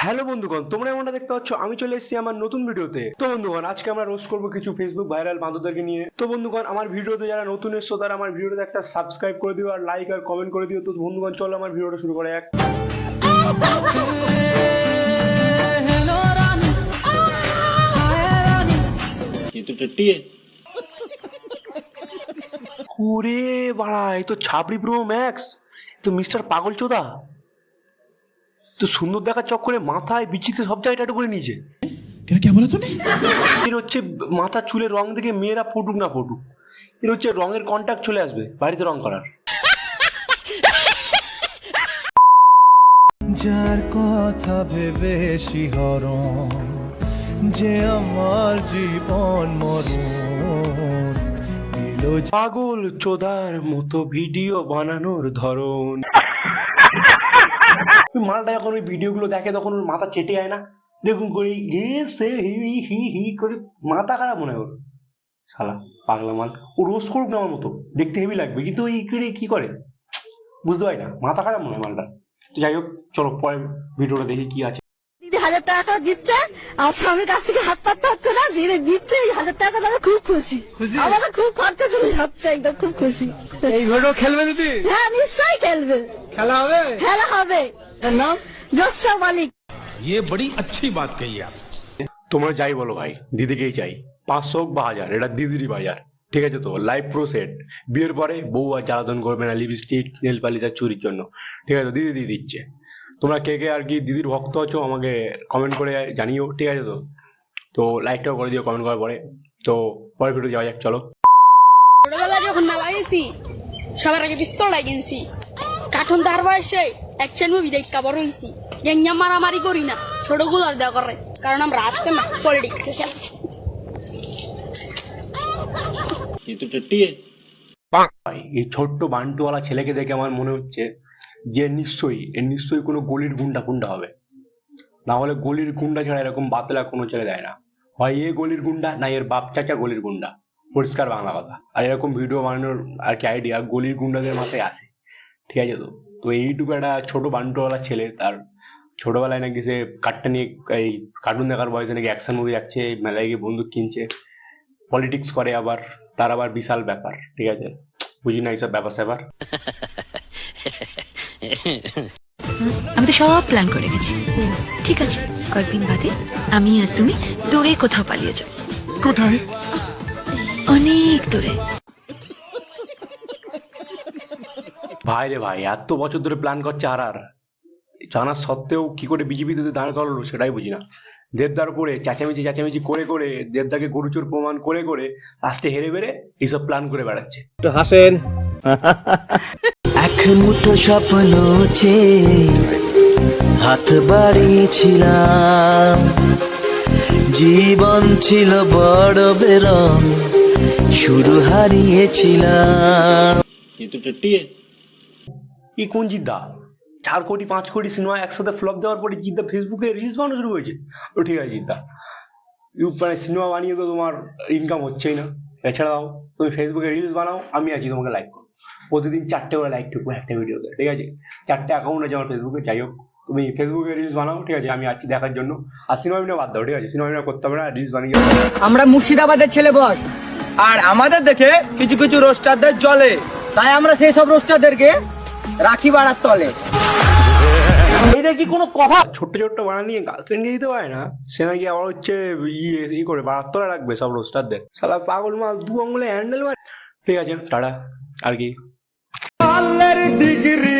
Hello বন্ধুগণ, তোমরা এমনটা দেখতে পাচ্ছ আমি চলে এসেছি আমার নতুন ভিডিওতে। তো বন্ধুগণ, আজকে আমরা রোস্ট করবো কিছু ফেসবুক ভাইরাল বান্ধবদেরকে নিয়ে। তো বন্ধুগণ, আমার ভিডিওতে যারা নতুন এসছো তারা আমার ভিডিওতে একটা সাবস্ক্রাইব করে দিও আর লাইক আর কমেন্ট করে দিও। তো বন্ধুগণ, চলো আমার ভিডিওটা শুরু করা যাক। ये तो टट्टी है। ওরে বাড়া, এই তো ছাবড়ি প্রো ম্যাক্স, তো মিস্টার পাগল চোদা তো সুন্দর দেখার চক্করে মাথায় বিচিতে সব জায়গায় ট্যাটু করে নিয়েছে। क्या बोला तूने? এর হচ্ছে মাথা চুলের রং দেখে মেয়েরা পটুক না পটুক, এর হচ্ছে রঙের কন্ট্যাক্ট চলে আসবে বাড়িতে রং করার। যার কথা ভেবে শিহরণ যে আমার জীবন মরণ এলো পাগল চোদার মতো ভিডিও বানানোর ধরন। ওই মালটা যখন ওই ভিডিওগুলো দেখে তখন ওর মাথা চেটে যায় না, দেখুন করে গেছে হি হি হি করে মাথা খারাপ মনে হয় ওর। শালা পাগলা মাল, ও রোজ করুক না আমার মতো, দেখতে হেভি লাগবে, কিন্তু ওই কি করে বুঝতে পারি না, মাথা খারাপ মনে হয় মালটা। তো যাই হোক, চলো পরে ভিডিওটা দেখি কি আছে। দিদি 1000 টাকা দিচ্ছে, আর স্বামীর কাছ থেকে হাত পাততে হচ্ছে না, দিদি দিচ্ছে এই 1000 টাকা, তাহলে খুব খুশি। আমাদের খুব খরচা চলে যাচ্ছে, একদম খুব খুশি। এই ভিডিও খেলবে দিদি? হ্যাঁ নিশ্চয়ই খেলবে, খেলা হবে। খেলা হবে। এর নাম জোসা মালিক। ये बड़ी अच्छी बात कही आप। তোমরা যাই বলো ভাই, দিদিকেই চাই, 500 হোক বা 1000, এটা দিদিরই বাজার, ঠিক আছে? তো লাইভ প্রো সেট, বিয়ের পরে বউ আর জ্বালাতন করবে না লিপস্টিক নেল পালিশ আর চুরির জন্য, ঠিক আছে? তো দিদি দিয়ে দিচ্ছে। তোমরা কে কে আর কি দিদির ভক্ত আছো আমাকে কমেন্ট করে জানিও, ঠিক আছে? তো তো লাইকটাও করে দিও কমেন্ট করার পরে। তো পরের ভিডিও যাওয়া যাক, চলো। ছোটবেলায় যখন মেলা গেছি সবার আগে পিস্তল কিনছি, কার্টুন তার বয়সে অ্যাকশন মুভি দেখা বড় হয়েছি। গ্যাংয়া মারামারি করি না, ছোটগুলোর দেওয়া করে, কারণ আমরা রাখতে না পলিটিক্স খেলা। ये तो टट्टी है। ভাই, এই ছোট্ট বান্টুওয়ালা ছেলেকে দেখে আমার মনে হচ্ছে যে নিশ্চয়ই কোনো গলির গুন্ডা ফুন্ডা হবে, না হলে গলির গুন্ডা ছাড়া এরকম বাতলা কোনো ছেলে দেয় না। হয় এ গলির গুন্ডা, না এর বাপ চাচা গলির গুন্ডা, পরিষ্কার বাংলা কথা। আর এরকম ভিডিও বানানোর আর কি আইডিয়া গলির গুন্ডাদের মাথায় আসে, ঠিক আছে? তো তো এইটুকু একটা ছোট বান্টুওয়ালা ছেলে, তার ছোটবেলায় নাকি সে কার্টুন নিয়ে এই কার্টুন দেখার বয়সে নাকি অ্যাকশন মুভি দেখছে, মেলায় গিয়ে বন্দুক কিনছে, পলিটিক্স করে, আবার তার আবার বিশাল ব্যাপার, ঠিক আছে? বুঝি না এইসব ব্যাপার স্যাপার। আমি তো সব প্ল্যান করে গেছি। ঠিক আছে, কয়েকদিন বাদে আমি আর তুমি দূরে কোথাও পালিয়ে যাও। কোথায়? অনেক দূরে। ভাই রে ভাই, এত বছর ধরে প্ল্যান করছে আর জানা সত্ত্বেও কি করে বিজেপিতে দাঁড় করালো সেটাই বুঝি না। দেবদার উপরে চেঁচামেচি করে দেবদাকে গরুচোর প্রমাণ করে লাস্টে হেরে বেড়ে এইসব প্ল্যান করে বেড়াচ্ছে। একটু হাসেন। এক মুঠো স্বপ্ন চেয়ে হাত বাড়িয়েছিলাম, জীবন ছিল বড় বেরং, শুরু হারিয়েছিলাম। ये तो टट्टी है। এই কোন জিদ্দা 4 কোটি 5 কোটি সিনেমা একসাথে ফ্লপ দেওয়ার পরে জিদ্দা ফেসবুকে রিলস বানানো শুরু হয়েছে? ও ঠিক আছে জিদ্দা, মানে সিনেমা বানিয়ে তো তোমার ইনকাম হচ্ছেই না, এছাড়াও তুমি ফেসবুকে রিলস বানাও, আমি আছি তোমাকে লাইক করো, প্রতিদিন 4টে করে লাইক ঠুকবো একটা ভিডিওতে, ঠিক আছে? 4টে অ্যাকাউন্ট আছে আমার ফেসবুকে। যাই হোক, তুমি ফেসবুকে রিলস বানাও, ঠিক আছে? আমি আছি দেখার জন্য। আর সিনেমা বিনা বাদ দাও, ঠিক আছে? সিনেমা বিনা করতে হবে না, রিলস বানিয়ে। আমরা মুর্শিদাবাদের ছেলে বস, আর আমাদের দেখে কিছু কিছু রোস্টারদের জ্বলে, তাই আমরা সেই সব রোস্টারদেরকে রাখি বাড়ার তলে। এটা কি কোনো কথা? ছোট্ট বানিয়ে গার্লফ্রেন্ডকে দিতে পারে না, সে নাকি আবার হচ্ছে ই করে বাড়ার তলা রাখবে সব রোস্টারদের। শালা পাগল মাল, 2 আঙুলে হ্যান্ডেল মার। ঠিক আছে, টাটা। আর কি ডিগ্রি